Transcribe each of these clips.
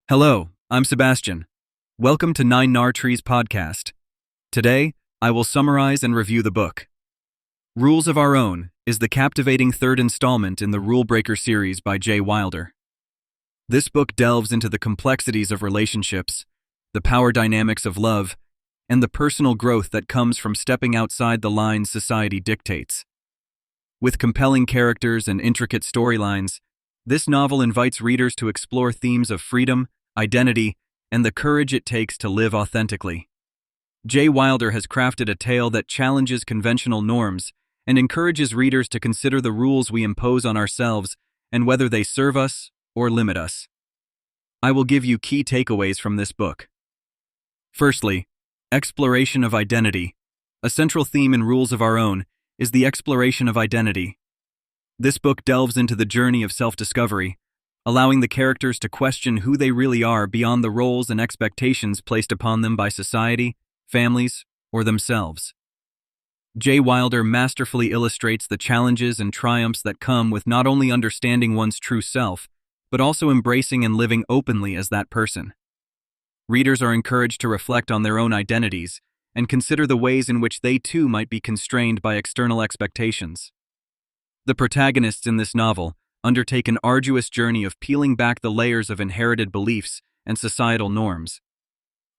Hello, I'm Sebastian. Welcome to Nine Nar Trees podcast. Today, I will summarize and review the book. Rules of Our Own is the captivating third installment in the Rule Breaker series by Jay Wilder. This book delves into the complexities of relationships, the power dynamics of love, and the personal growth that comes from stepping outside the lines society dictates. With compelling characters and intricate storylines, this novel invites readers to explore themes of freedom, identity, and the courage it takes to live authentically. Jay Wilder has crafted a tale that challenges conventional norms and encourages readers to consider the rules we impose on ourselves and whether they serve us or limit us. I will give you key takeaways from this book. Firstly, exploration of identity. A central theme in Rules of Our Own is the exploration of identity. This book delves into the journey of self-discovery, allowing the characters to question who they really are beyond the roles and expectations placed upon them by society, families, or themselves. Jay Wilder masterfully illustrates the challenges and triumphs that come with not only understanding one's true self, but also embracing and living openly as that person. Readers are encouraged to reflect on their own identities and consider the ways in which they too might be constrained by external expectations. The protagonists in this novel undertake an arduous journey of peeling back the layers of inherited beliefs and societal norms.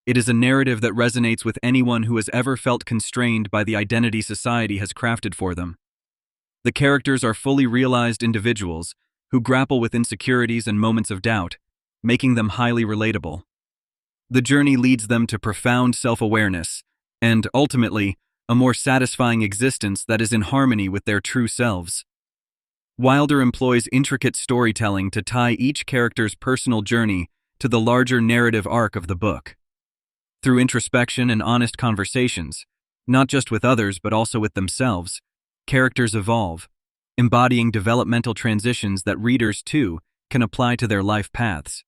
It is a narrative that resonates with anyone who has ever felt constrained by the identity society has crafted for them. The characters are fully realized individuals who grapple with insecurities and moments of doubt, making them highly relatable. The journey leads them to profound self-awareness and, ultimately, a more satisfying existence that is in harmony with their true selves. Wilder employs intricate storytelling to tie each character's personal journey to the larger narrative arc of the book. Through introspection and honest conversations, not just with others but also with themselves, characters evolve, embodying developmental transitions that readers, too, can apply to their life paths.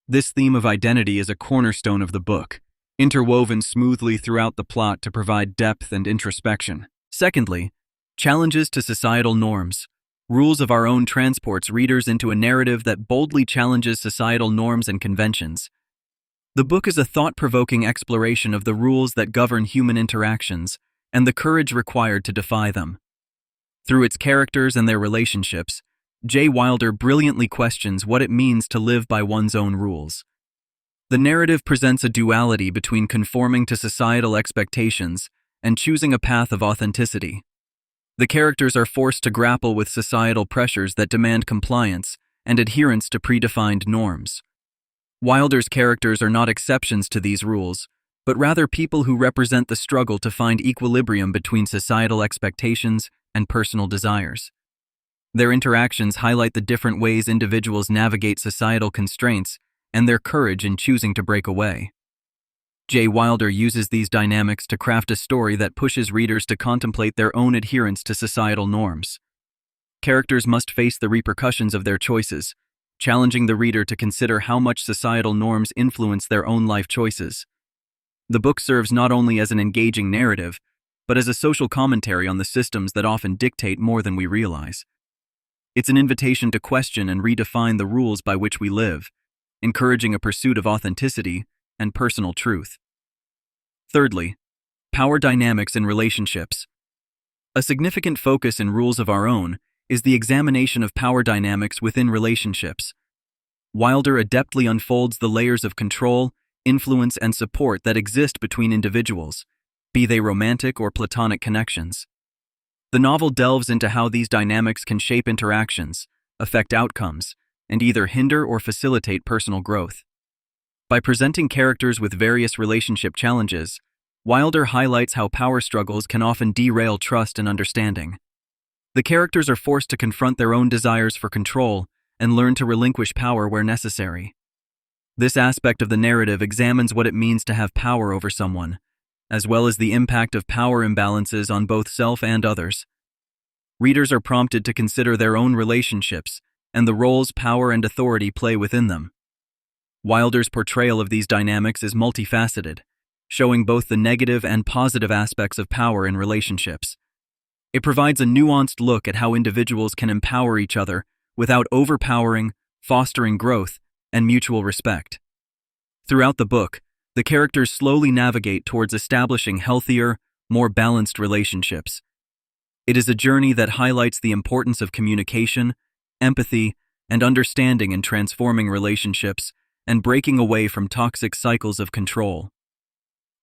This theme of identity is a cornerstone of the book, interwoven smoothly throughout the plot to provide depth and introspection. Secondly, challenges to societal norms. Rules of Our Own transports readers into a narrative that boldly challenges societal norms and conventions. The book is a thought-provoking exploration of the rules that govern human interactions and the courage required to defy them. Through its characters and their relationships, Jay Wilder brilliantly questions what it means to live by one's own rules. The narrative presents a duality between conforming to societal expectations and choosing a path of authenticity. The characters are forced to grapple with societal pressures that demand compliance and adherence to predefined norms. Wilder's characters are not exceptions to these rules, but rather people who represent the struggle to find equilibrium between societal expectations and personal desires. Their interactions highlight the different ways individuals navigate societal constraints and their courage in choosing to break away. Jay Wilder uses these dynamics to craft a story that pushes readers to contemplate their own adherence to societal norms. Characters must face the repercussions of their choices, challenging the reader to consider how much societal norms influence their own life choices. The book serves not only as an engaging narrative, but as a social commentary on the systems that often dictate more than we realize. It's an invitation to question and redefine the rules by which we live, encouraging a pursuit of authenticity and personal truth. Thirdly, power dynamics in relationships. A significant focus in Rules of Our Own is the examination of power dynamics within relationships. Wilder adeptly unfolds the layers of control, influence, and support that exist between individuals, be they romantic or platonic connections. The novel delves into how these dynamics can shape interactions, affect outcomes, and either hinder or facilitate personal growth. By presenting characters with various relationship challenges, Wilder highlights how power struggles can often derail trust and understanding. The characters are forced to confront their own desires for control and learn to relinquish power where necessary. This aspect of the narrative examines what it means to have power over someone, as well as the impact of power imbalances on both self and others. Readers are prompted to consider their own relationships and the roles power and authority play within them. Wilder's portrayal of these dynamics is multifaceted, showing both the negative and positive aspects of power in relationships. It provides a nuanced look at how individuals can empower each other without overpowering, fostering growth, and mutual respect. Throughout the book, the characters slowly navigate towards establishing healthier, more balanced relationships. It is a journey that highlights the importance of communication, empathy, and understanding in transforming relationships and breaking away from toxic cycles of control.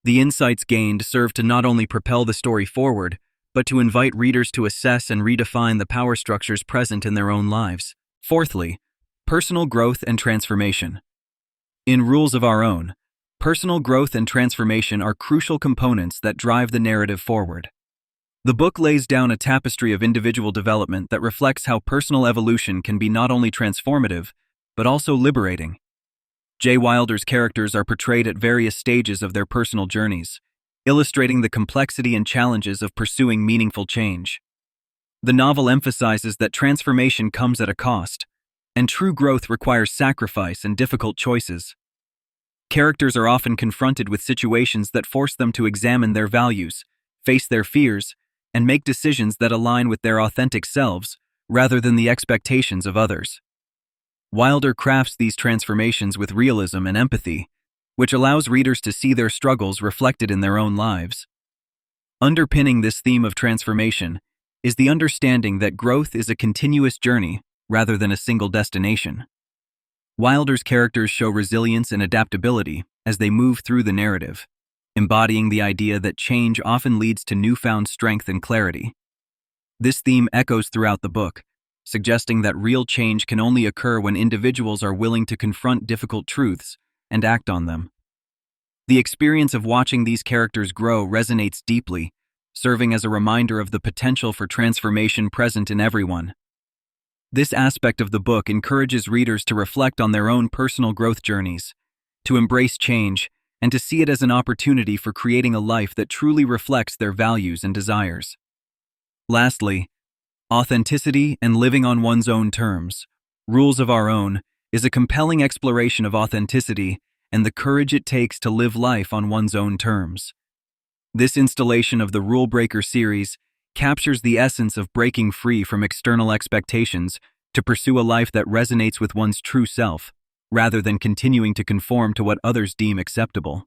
The insights gained serve to not only propel the story forward, but to invite readers to assess and redefine the power structures present in their own lives. Fourthly, personal growth and transformation. In Rules of Our Own, personal growth and transformation are crucial components that drive the narrative forward. The book lays down a tapestry of individual development that reflects how personal evolution can be not only transformative, but also liberating. J. Wilder's characters are portrayed at various stages of their personal journeys, illustrating the complexity and challenges of pursuing meaningful change. The novel emphasizes that transformation comes at a cost, and true growth requires sacrifice and difficult choices. Characters are often confronted with situations that force them to examine their values, face their fears, and make decisions that align with their authentic selves rather than the expectations of others. Wilder crafts these transformations with realism and empathy, which allows readers to see their struggles reflected in their own lives. Underpinning this theme of transformation is the understanding that growth is a continuous journey rather than a single destination. Wilder's characters show resilience and adaptability as they move through the narrative, embodying the idea that change often leads to newfound strength and clarity. This theme echoes throughout the book, suggesting that real change can only occur when individuals are willing to confront difficult truths and act on them. The experience of watching these characters grow resonates deeply, serving as a reminder of the potential for transformation present in everyone. This aspect of the book encourages readers to reflect on their own personal growth journeys, to embrace change, and to see it as an opportunity for creating a life that truly reflects their values and desires. Lastly, authenticity and living on one's own terms. Rules of Our Own is a compelling exploration of authenticity and the courage it takes to live life on one's own terms. This installation of the Rule Breaker series captures the essence of breaking free from external expectations to pursue a life that resonates with one's true self, rather than continuing to conform to what others deem acceptable.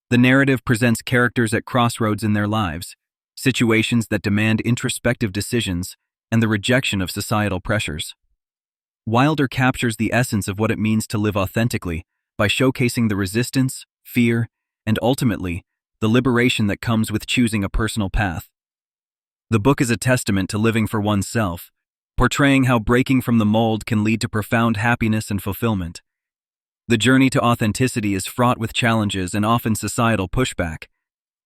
The narrative presents characters at crossroads in their lives, situations that demand introspective decisions and the rejection of societal pressures. Wilder captures the essence of what it means to live authentically by showcasing the resistance, fear, and ultimately, the liberation that comes with choosing a personal path. The book is a testament to living for oneself, portraying how breaking from the mold can lead to profound happiness and fulfillment. The journey to authenticity is fraught with challenges and often societal pushback,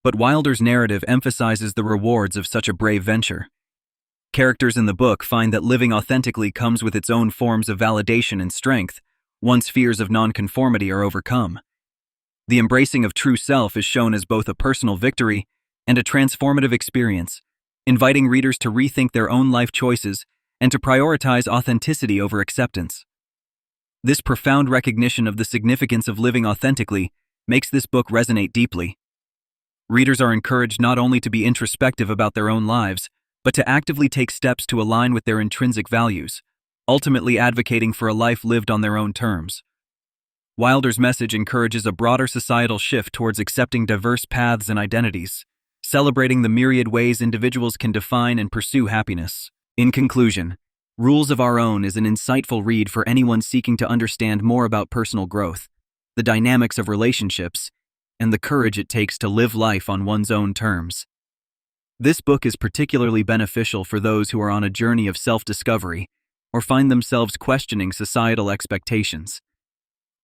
but Wilder's narrative emphasizes the rewards of such a brave venture. Characters in the book find that living authentically comes with its own forms of validation and strength, once fears of nonconformity are overcome. The embracing of true self is shown as both a personal victory and a transformative experience, inviting readers to rethink their own life choices and to prioritize authenticity over acceptance. This profound recognition of the significance of living authentically makes this book resonate deeply. Readers are encouraged not only to be introspective about their own lives, but to actively take steps to align with their intrinsic values, ultimately advocating for a life lived on their own terms. Wilder's message encourages a broader societal shift towards accepting diverse paths and identities, celebrating the myriad ways individuals can define and pursue happiness. In conclusion, Rules of Our Own is an insightful read for anyone seeking to understand more about personal growth, the dynamics of relationships, and the courage it takes to live life on one's own terms. This book is particularly beneficial for those who are on a journey of self-discovery or find themselves questioning societal expectations.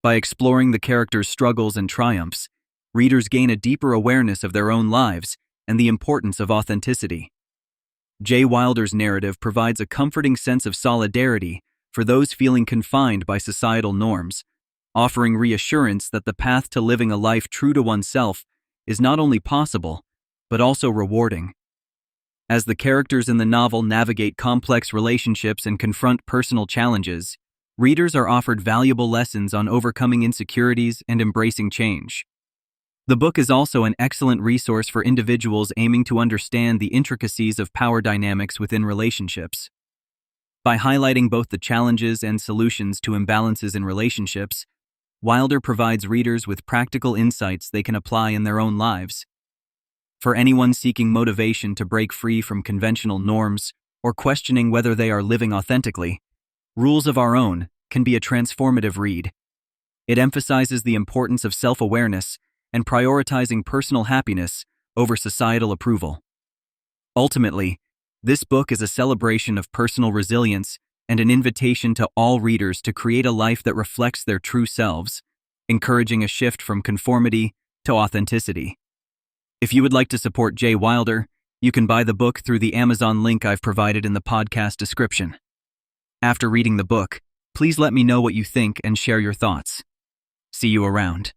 By exploring the characters' struggles and triumphs, readers gain a deeper awareness of their own lives and the importance of authenticity. J. Wilder's narrative provides a comforting sense of solidarity for those feeling confined by societal norms, offering reassurance that the path to living a life true to oneself is not only possible, but also rewarding. As the characters in the novel navigate complex relationships and confront personal challenges, readers are offered valuable lessons on overcoming insecurities and embracing change. The book is also an excellent resource for individuals aiming to understand the intricacies of power dynamics within relationships. By highlighting both the challenges and solutions to imbalances in relationships, Wilder provides readers with practical insights they can apply in their own lives. For anyone seeking motivation to break free from conventional norms or questioning whether they are living authentically, Rules of Our Own can be a transformative read. It emphasizes the importance of self-awareness and prioritizing personal happiness over societal approval. Ultimately, this book is a celebration of personal resilience and an invitation to all readers to create a life that reflects their true selves, encouraging a shift from conformity to authenticity. If you would like to support Jay Wilder, you can buy the book through the Amazon link I've provided in the podcast description. After reading the book, please let me know what you think and share your thoughts. See you around.